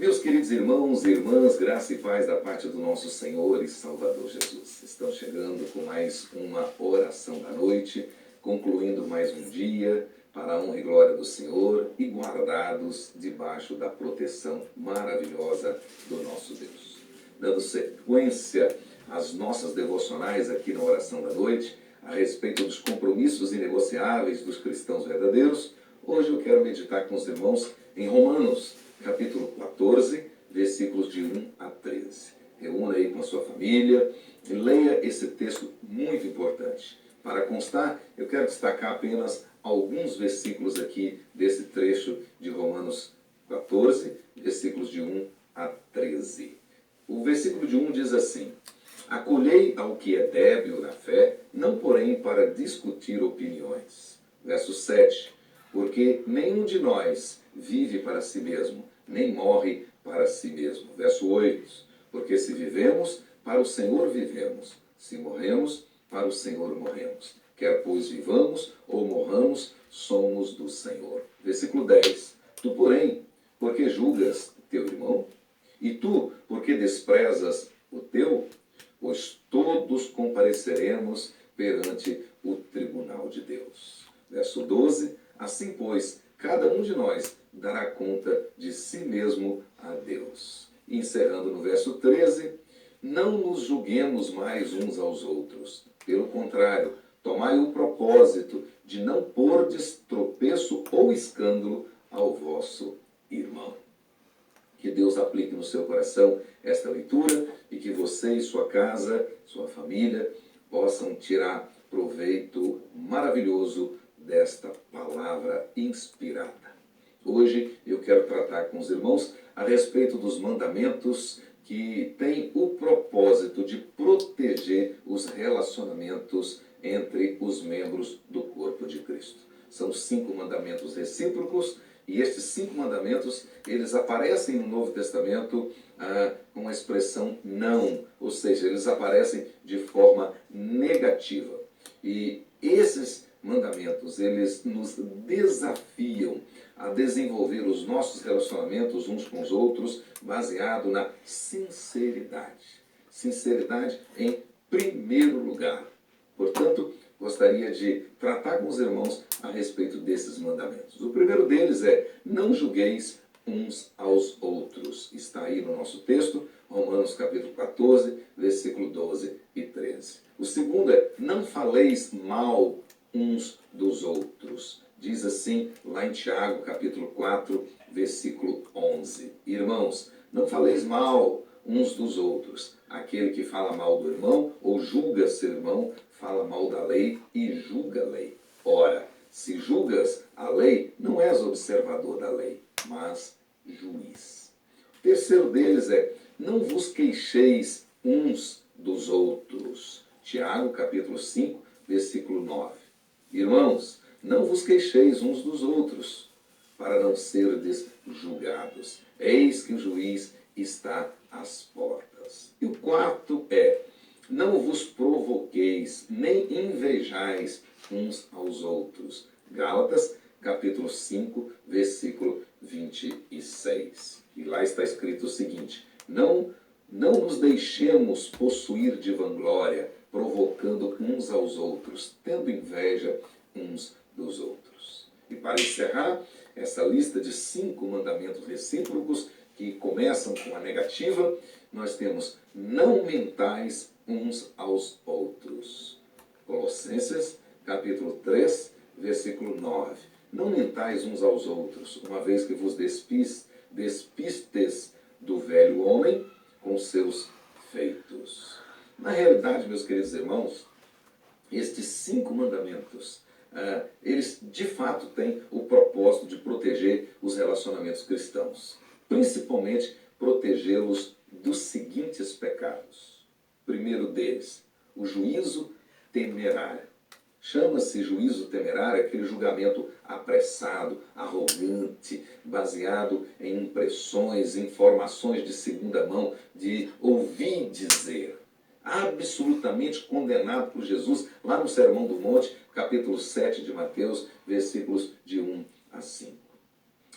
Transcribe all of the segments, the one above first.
Meus queridos irmãos e irmãs, graça e paz da parte do nosso Senhor e Salvador Jesus. Estão chegando com mais uma oração da noite, concluindo mais um dia para a honra e glória do Senhor e guardados debaixo da proteção maravilhosa do nosso Deus. Dando sequência às nossas devocionais aqui na oração da noite, a respeito dos compromissos inegociáveis dos cristãos verdadeiros, hoje eu quero meditar com os irmãos em Romanos, capítulo 14, versículos de 1 a 13. Reúna aí com a sua família e leia esse texto muito importante. Para constar, eu quero destacar apenas alguns versículos aqui desse trecho de Romanos 14, versículos de 1 a 13. O versículo de 1 diz assim: acolhei ao que é débil na fé, não porém para discutir opiniões. Verso 7, porque nenhum de nós vive para si mesmo, nem morre para si mesmo. Verso 8, porque se vivemos, para o Senhor vivemos, se morremos, para o Senhor morremos. Quer pois vivamos ou morramos, somos do Senhor. Versículo 10, tu porém, porque julgas teu irmão? E tu, porque desprezas o teu? Pois todos compareceremos perante o tribunal de Deus. Verso 12, assim pois, cada um de nós dará conta de si mesmo a Deus. E encerrando no verso 13, não nos julguemos mais uns aos outros. Pelo contrário, tomai o propósito de não pordes tropeço ou escândalo ao vosso irmão. Que Deus aplique no seu coração esta leitura e que você e sua casa, sua família, possam tirar proveito maravilhoso desta palavra inspirada. Hoje eu quero tratar com os irmãos a respeito dos mandamentos que têm o propósito de proteger os relacionamentos entre os membros do corpo de Cristo. São 5 mandamentos recíprocos. E estes 5 mandamentos, eles aparecem no Novo Testamento com a expressão não, ou seja, eles aparecem de forma negativa. E esses mandamentos, eles nos desafiam a desenvolver os nossos relacionamentos uns com os outros baseado na sinceridade. Sinceridade em primeiro lugar. Portanto, gostaria de tratar com os irmãos a respeito desses mandamentos. O primeiro deles é: não julgueis uns aos outros. Está aí no nosso texto, Romanos capítulo 14, versículo 12 e 13. O segundo é: não faleis mal uns dos outros. Diz assim lá em Tiago, capítulo 4, versículo 11. Irmãos, não faleis mal uns dos outros. Aquele que fala mal do irmão ou julga seu irmão, fala mal da lei e julga a lei. Ora, se julgas a lei, não és observador da lei, mas juiz. O terceiro deles é: não vos queixeis uns dos outros. Tiago, capítulo 5, versículo 9. Irmãos, não vos queixeis uns dos outros, para não serdes julgados. Eis que o juiz está às portas. E o quarto é: não vos provoqueis, nem invejais uns aos outros. Gálatas, capítulo 5, versículo 26. E lá está escrito o seguinte: não nos deixemos possuir de vanglória, provocando uns aos outros, tendo inveja uns dos outros. E para encerrar essa lista de 5 mandamentos recíprocos que começam com a negativa, nós temos: não mentais uns aos outros. Colossenses, capítulo 3, versículo 9. Não mentais uns aos outros, uma vez que vos despistes do velho homem com seus feitos. Na realidade, meus queridos irmãos, estes 5 mandamentos, eles de fato têm o propósito de proteger os relacionamentos cristãos, principalmente protegê-los dos seguintes pecados. Primeiro deles, o juízo temerário. Chama-se juízo temerário aquele julgamento apressado, arrogante, baseado em impressões, informações de segunda mão, de ouvir dizer. Absolutamente condenado por Jesus lá no Sermão do Monte, capítulo 7 de Mateus, versículos de 1 a 5.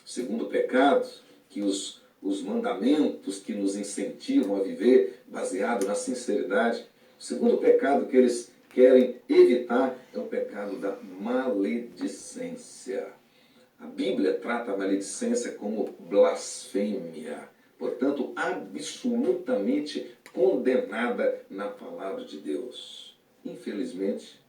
O segundo pecado que os os mandamentos que nos incentivam a viver baseado na sinceridade. O segundo pecado que eles querem evitar é o pecado da maledicência. A Bíblia trata a maledicência como blasfêmia, portanto, absolutamente condenada na palavra de Deus. Infelizmente,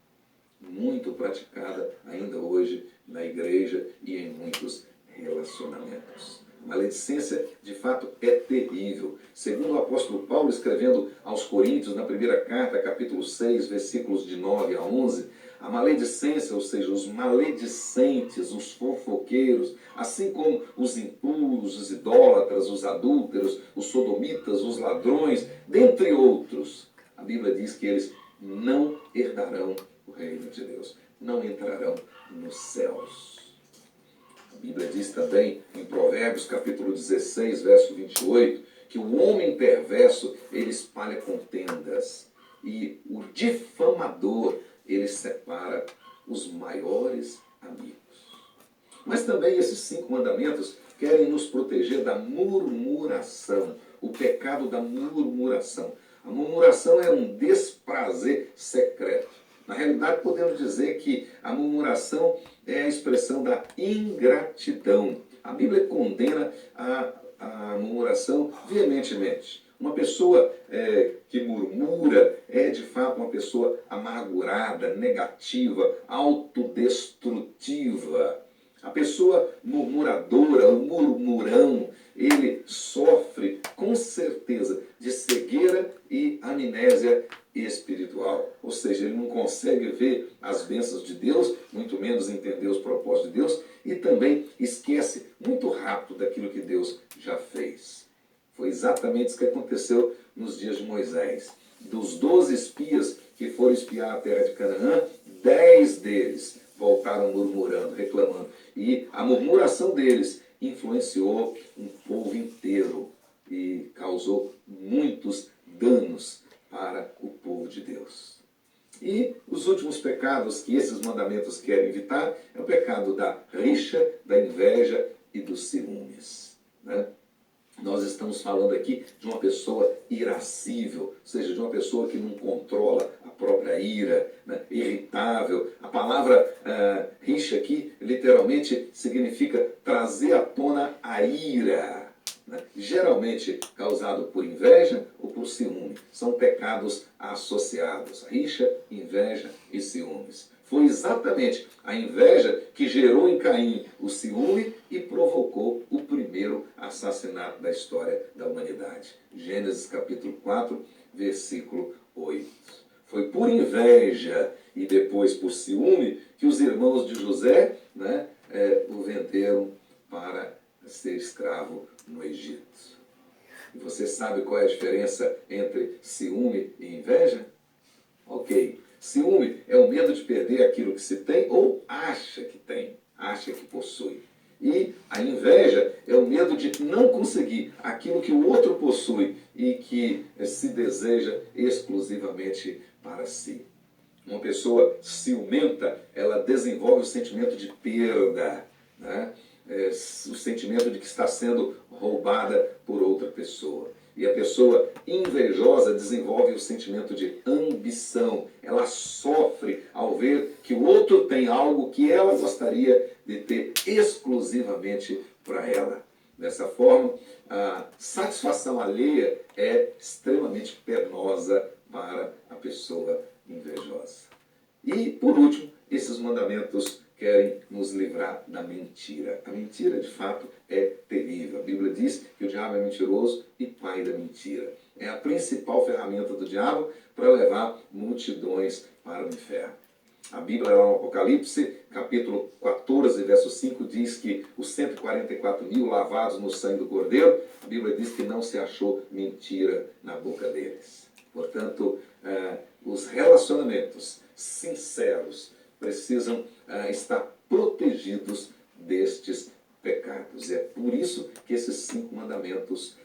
muito praticada ainda hoje na igreja e em muitos relacionamentos. Maledicência, de fato, é terrível. Segundo o apóstolo Paulo, escrevendo aos Coríntios, na primeira carta, capítulo 6, versículos de 9 a 11, a maledicência, ou seja, os maledicentes, os fofoqueiros, assim como os impuros, os idólatras, os adúlteros, os sodomitas, os ladrões, dentre outros, a Bíblia diz que eles não herdarão o reino de Deus, não entrarão nos céus. A Bíblia diz também, em Provérbios, capítulo 16, verso 28, que o homem perverso, ele espalha contendas, e o difamador, ele separa os maiores amigos. Mas também esses 5 mandamentos querem nos proteger da murmuração, o pecado da murmuração. A murmuração é um desprazer secreto. Na realidade, podemos dizer que a murmuração é a expressão da ingratidão. A Bíblia condena a murmuração veementemente. Uma pessoa que murmura é, de fato, uma pessoa amargurada, negativa, autodestrutiva. A pessoa murmuradora, o murmurão, ele sofre, com certeza, de cegueira e amnésia espiritual. Ou seja, ele não consegue ver as bênçãos de Deus, muito menos entender os propósitos de Deus, e também esquece muito rápido daquilo que Deus já fez. Foi exatamente isso que aconteceu nos dias de Moisés. Dos 12 espias que foram espiar a terra de Canaã, 10 deles voltaram murmurando, reclamando. E a murmuração deles influenciou um povo inteiro e causou muitos danos para o povo de Deus. E os últimos pecados que esses mandamentos querem evitar é o pecado da rixa, da inveja e dos ciúmes, né? Nós estamos falando aqui de uma pessoa irascível, ou seja, de uma pessoa que não controla a própria ira, né? Irritável. A palavra rixa aqui literalmente significa trazer à tona a ira, né? Geralmente causado por inveja ou por ciúme. São pecados associados: rixa, inveja e ciúmes. Foi exatamente a inveja que gerou em Caim o ciúme e provocou o primeiro assassinato da história da humanidade. Gênesis capítulo 4, versículo 8. Foi por inveja e depois por ciúme que os irmãos de José, né, o venderam para ser escravo no Egito. E você sabe qual é a diferença entre ciúme e inveja? Ok. Ciúme é o medo de perder aquilo que se tem ou acha que tem, acha que possui. E a inveja é o medo de não conseguir aquilo que o outro possui e que se deseja exclusivamente para si. Uma pessoa ciumenta, ela desenvolve o sentimento de perda, né? O sentimento de que está sendo roubada por outra pessoa. E a pessoa invejosa desenvolve o sentimento de ambição. Ela sofre ao ver que o outro tem algo que ela gostaria de ter exclusivamente para ela. Dessa forma, a satisfação alheia é extremamente penosa para a pessoa invejosa. E, por último, esses mandamentos querem nos livrar da mentira. A mentira, de fato, é terrível. A Bíblia diz que o diabo é mentiroso e pai da mentira. É a principal ferramenta do diabo para levar multidões para o inferno. A Bíblia, lá no Apocalipse, capítulo 14, verso 5, diz que os 144 mil lavados no sangue do Cordeiro, a Bíblia diz que não se achou mentira na boca deles. Portanto, os relacionamentos sinceros precisam estar protegidos destes pecados. É por isso que esses 5 mandamentos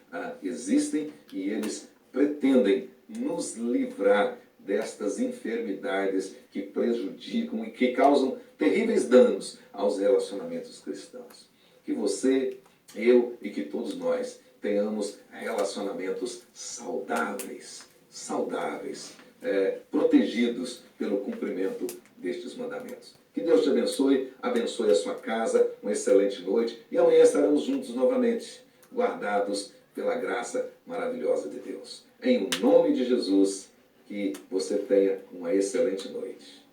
existem e eles pretendem nos livrar destas enfermidades que prejudicam e que causam terríveis danos aos relacionamentos cristãos. Que você, eu e que todos nós tenhamos relacionamentos saudáveis, protegidos pelo cumprimento destes mandamentos. Que Deus te abençoe, abençoe a sua casa, uma excelente noite e amanhã estaremos juntos novamente, guardados pela graça maravilhosa de Deus. Em nome de Jesus, que você tenha uma excelente noite.